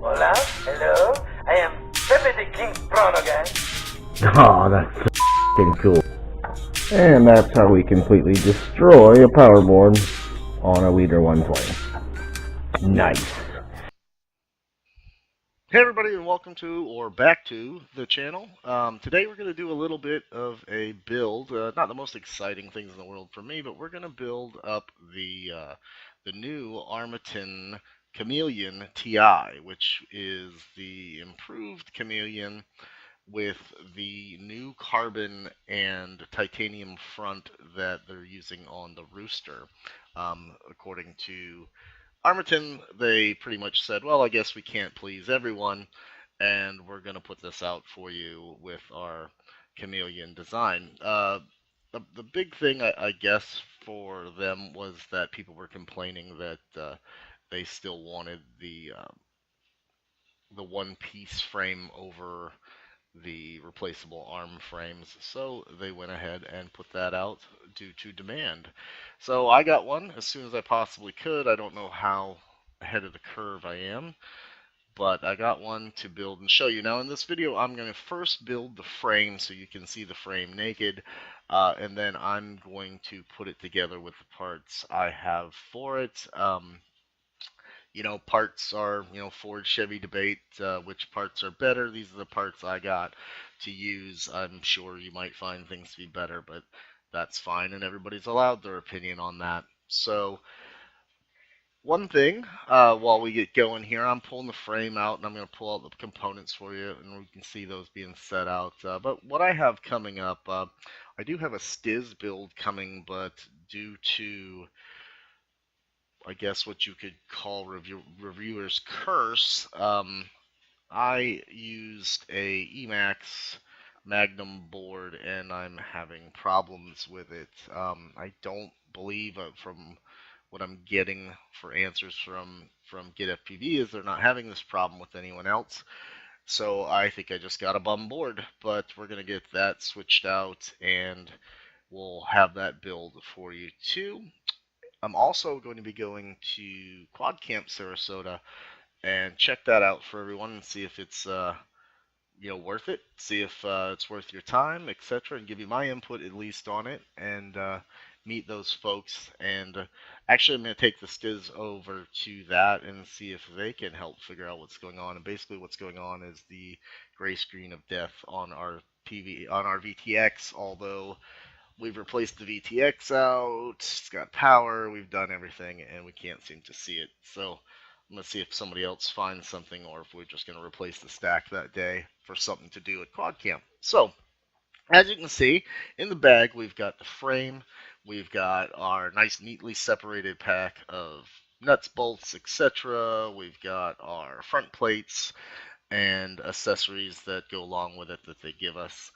Hola, hello, I am Pepe the King Prono Guy. Oh, that's so f***ing cool. And that's how we completely destroy a powerboard on a Leader 120. Nice. Hey everybody, and welcome to, or back to, the channel. Today we're going to do a little bit of a build, not the most exciting things in the world for me, but we're going to build up the new Armattan Chameleon Ti, which is the improved Chameleon with the new carbon and titanium front that they're using on the Rooster. According to Armattan, they pretty much said, well, I guess we can't please everyone, and we're going to put this out for you with our chameleon design. The big thing, I guess, for them was that people were complaining that they still wanted the one-piece frame over the replaceable arm frames, so they went ahead and put that out due to demand. So I got one as soon as I possibly could. I don't know how ahead of the curve I am, but I got one to build and show you. Now in this video I'm going to first build the frame so you can see the frame naked, and then I'm going to put it together with the parts I have for it. Parts are, Ford Chevy debate, which parts are better. These are the parts I got to use. I'm sure you might find things to be better, but that's fine, and everybody's allowed their opinion on that. So, one thing, while we get going here, I'm pulling the frame out, and I'm going to pull out the components for you, and we can see those being set out. But what I have coming up, I do have a Stiz build coming, but due to I guess what you could call reviewer's curse. I used a Emax Magnum board and I'm having problems with it. I don't believe, from what I'm getting for answers from Get FPV, is they're not having this problem with anyone else. So I think I just got a bum board, but we're gonna get that switched out and we'll have that build for you too. I'm also going to be going to Quad Camp Sarasota and check that out for everyone and see if it's worth it. See if it's worth your time, etc., and give you my input at least on it and meet those folks. And actually, I'm going to take the Stiz over to that and see if they can help figure out what's going on. And basically, what's going on is the gray screen of death on our VTX, although we've replaced the VTX out, it's got power, we've done everything, and we can't seem to see it. So I'm going to see if somebody else finds something or if we're just going to replace the stack that day for something to do at Quad Camp. So, as you can see, in the bag we've got the frame, we've got our nice neatly separated pack of nuts, bolts, etc. We've got our front plates and accessories that go along with it that they give us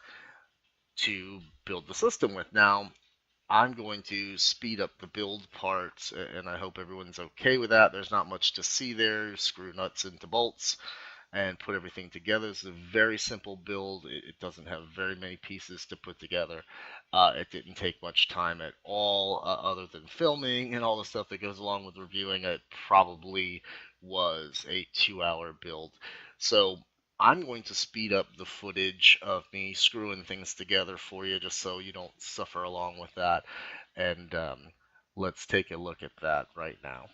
to build the system with. Now, I'm going to speed up the build part, and I hope everyone's okay with that. There's not much to see there. Screw nuts into bolts and put everything together. It's a very simple build. It doesn't have very many pieces to put together. It didn't take much time at all, other than filming and all the stuff that goes along with reviewing. It probably was a 2-hour build. So I'm going to speed up the footage of me screwing things together for you just so you don't suffer along with that. And let's take a look at that right now.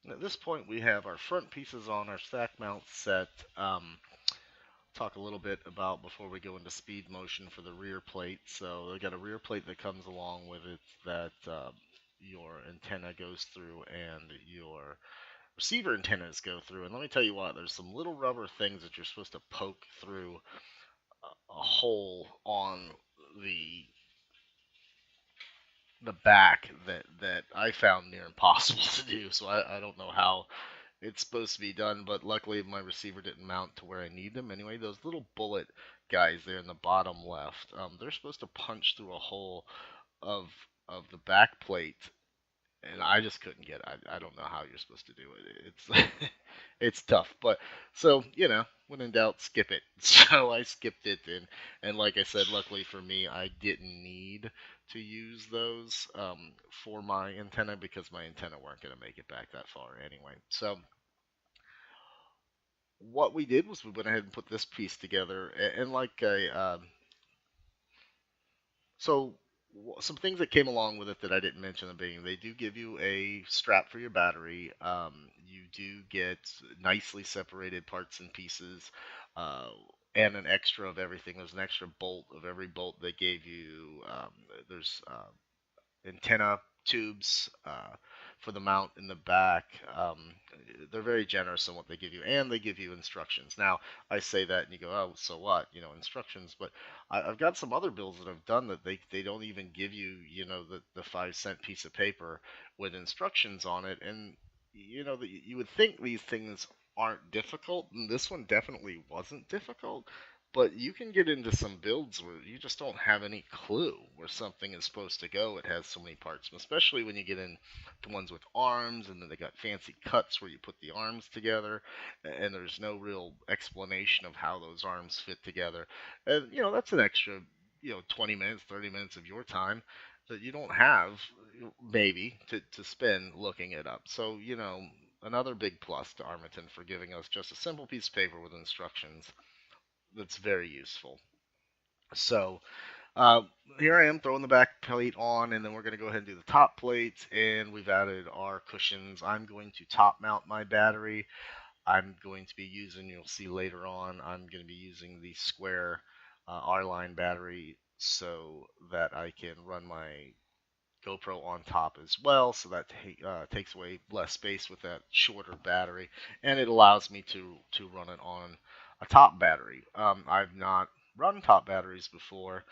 At this point, we have our front pieces on our stack mount set. Talk a little bit about before we go into speed motion for the rear plate. So we got a rear plate that comes along with it that your antenna goes through and your receiver antennas go through. And let me tell you what, there's some little rubber things that you're supposed to poke through a hole on the the back that I found near impossible to do. So I don't know how it's supposed to be done, but luckily my receiver didn't mount to where I need them. Anyway, those little bullet guys there in the bottom left, they're supposed to punch through a hole of the back plate, and I just couldn't get it. I don't know how you're supposed to do it. It's it's tough, but so when in doubt, skip it. So I skipped it, and like I said, luckily for me, I didn't need to use those for my antenna because my antenna weren't going to make it back that far anyway. So what we did was we went ahead and put this piece together, and like so some things that came along with it that I didn't mention in the beginning. They do give you a strap for your battery. You do get nicely separated parts and pieces, uh, and an extra of everything. There's an extra bolt of every bolt they gave you. There's antenna tubes for the mount in the back. They're very generous in what they give you, and they give you instructions. Now, I say that, and you go, "Oh, so what?" Instructions. But I've got some other builds that I've done that they don't even give you, the 5 cent piece of paper with instructions on it, and that you would think these things aren't difficult, and this one definitely wasn't difficult. But you can get into some builds where you just don't have any clue where something is supposed to go. It has so many parts, especially when you get in the ones with arms, and then they got fancy cuts where you put the arms together, and there's no real explanation of how those arms fit together. And that's an extra 20 minutes, 30 minutes of your time that you don't have maybe to spend looking it up. So another big plus to Armattan for giving us just a simple piece of paper with instructions that's very useful. So uh, here I am throwing the back plate on, and then we're going to go ahead and do the top plate, and we've added our cushions. I'm going to top mount my battery. I'm going to be using, you'll see later on, I'm going to be using the square R-line battery so that I can run my GoPro on top as well, so that takes away less space with that shorter battery, and it allows me to run it on a top battery. I've not run top batteries before,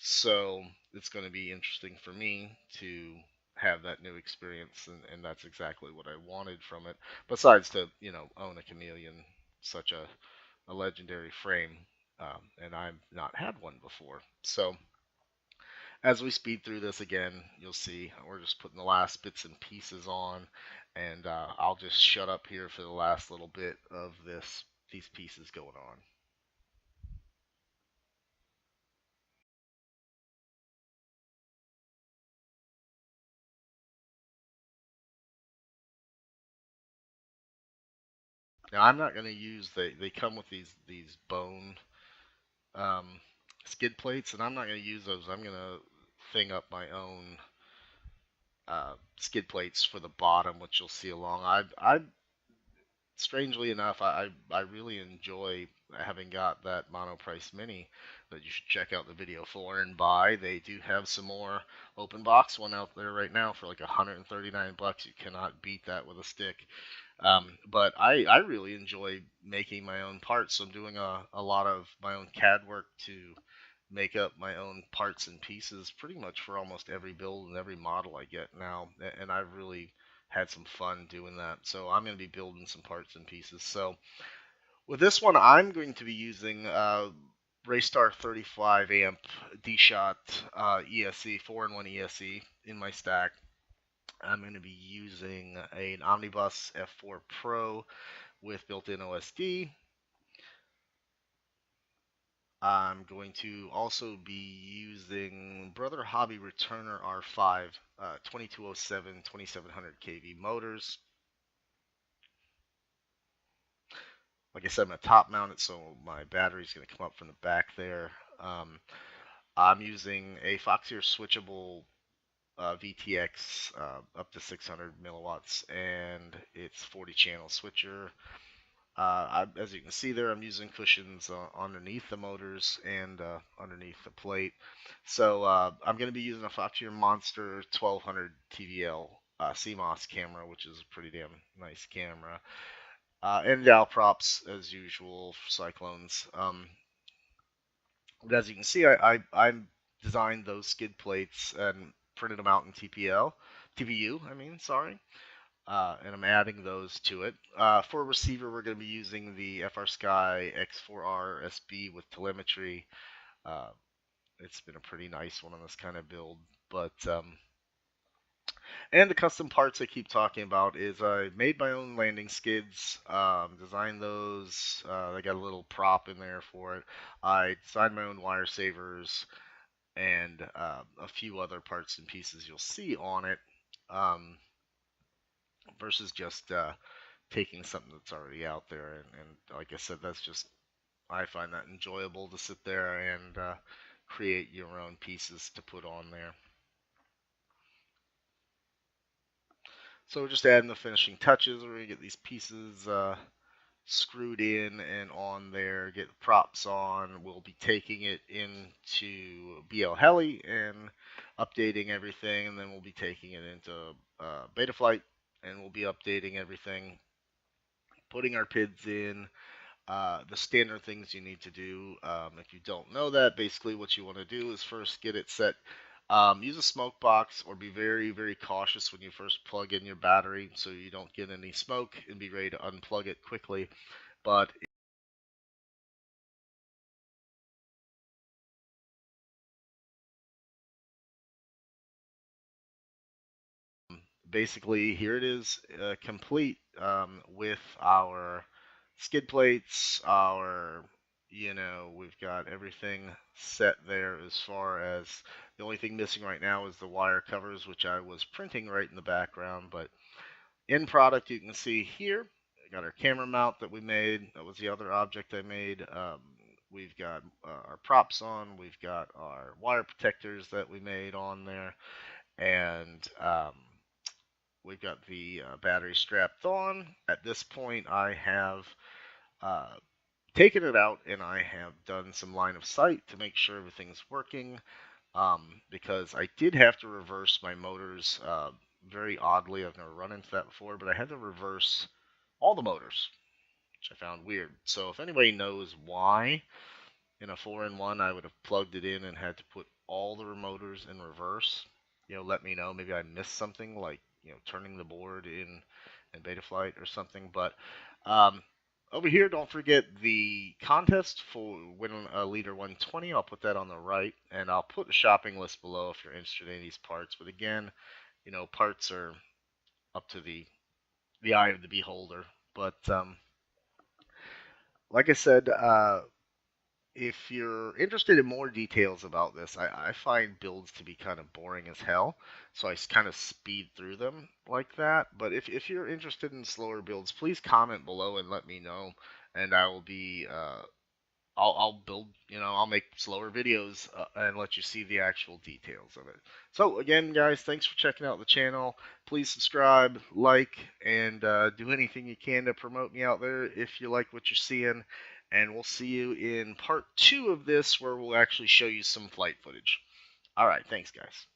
so it's going to be interesting for me to have that new experience, and that's exactly what I wanted from it. Besides to own a Chameleon, such a legendary frame, and I've not had one before, so. As we speed through this again, you'll see we're just putting the last bits and pieces on, and I'll just shut up here for the last little bit of these pieces going on. Now I'm not going to use they come with these bone um, skid plates, and I'm not going to use those. I'm going to thing up my own skid plates for the bottom, which you'll see along. I strangely enough, I really enjoy having got that Monoprice Mini that you should check out the video for and buy. They do have some more open box one out there right now for like 139 bucks. You cannot beat that with a stick. But I really enjoy making my own parts. So I'm doing a lot of my own CAD work to make up my own parts and pieces pretty much for almost every build and every model I get now. And I've really had some fun doing that. So I'm going to be building some parts and pieces. So with this one, I'm going to be using Raystar 35 amp D-Shot ESC, 4-in-1 ESC in my stack. I'm going to be using an Omnibus F4 Pro with built-in OSD. I'm going to also be using Brother Hobby Returner R5 2207 2700 kV motors. Like I said, I'm going to top mount it so my battery's going to come up from the back there. I'm using a Foxeer switchable VTX up to 600 milliwatts, and it's 40 channel switcher. As you can see there, I'm using cushions underneath the motors and underneath the plate. So I'm going to be using a Foxeer Monster 1200 TVL CMOS camera, which is a pretty damn nice camera. And dowel props as usual for cyclones. But as you can see, I designed those skid plates and printed them out in TPU, I mean, sorry. And I'm adding those to it. For receiver, we're going to be using the FR Sky X4R SB with telemetry. Uh, it's been a pretty nice one on this kind of build. But and the custom parts I keep talking about is I made my own landing skids, designed those. I got a little prop in there for it. I designed my own wire savers and a few other parts and pieces you'll see on it. Versus just taking something that's already out there. And like I said, that's just, I find that enjoyable to sit there and create your own pieces to put on there. So we're just adding the finishing touches. We're going to get these pieces screwed in and on there, get the props on. We'll be taking it into BL Heli and updating everything, and then we'll be taking it into Betaflight, and we'll be updating everything, putting our PIDs in, the standard things you need to do. If you don't know that, basically what you want to do is first get it set. Use a smoke box, or be very, very cautious when you first plug in your battery so you don't get any smoke, and be ready to unplug it quickly. But basically, here it is, complete, with our skid plates, we've got everything set there. As far as the only thing missing right now is the wire covers, which I was printing right in the background. But in product, you can see here, we got our camera mount that we made. That was the other object I made. We've got our props on. We've got our wire protectors that we made on there. And we've got the battery strapped on. At this point, I have taken it out and I have done some line of sight to make sure everything's working, because I did have to reverse my motors very oddly. I've never run into that before, but I had to reverse all the motors, which I found weird. So if anybody knows why, in a 4-in-1 I would have plugged it in and had to put all the motors in reverse, let me know. Maybe I missed something, like turning the board in Betaflight or something. But over here, don't forget the contest for winning a Leader 120. I'll put that on the right, and I'll put a shopping list below if you're interested in these parts. But again, parts are up to the eye of the beholder. But like I said, if you're interested in more details about this, I find builds to be kind of boring as hell, so I kind of speed through them like that. But if you're interested in slower builds, please comment below and let me know, and I will be I'll build, I'll make slower videos and let you see the actual details of it. So again, guys, thanks for checking out the channel. Please subscribe, like, and do anything you can to promote me out there if you like what you're seeing. And we'll see you in part 2 of this, where we'll actually show you some flight footage. All right, thanks, guys.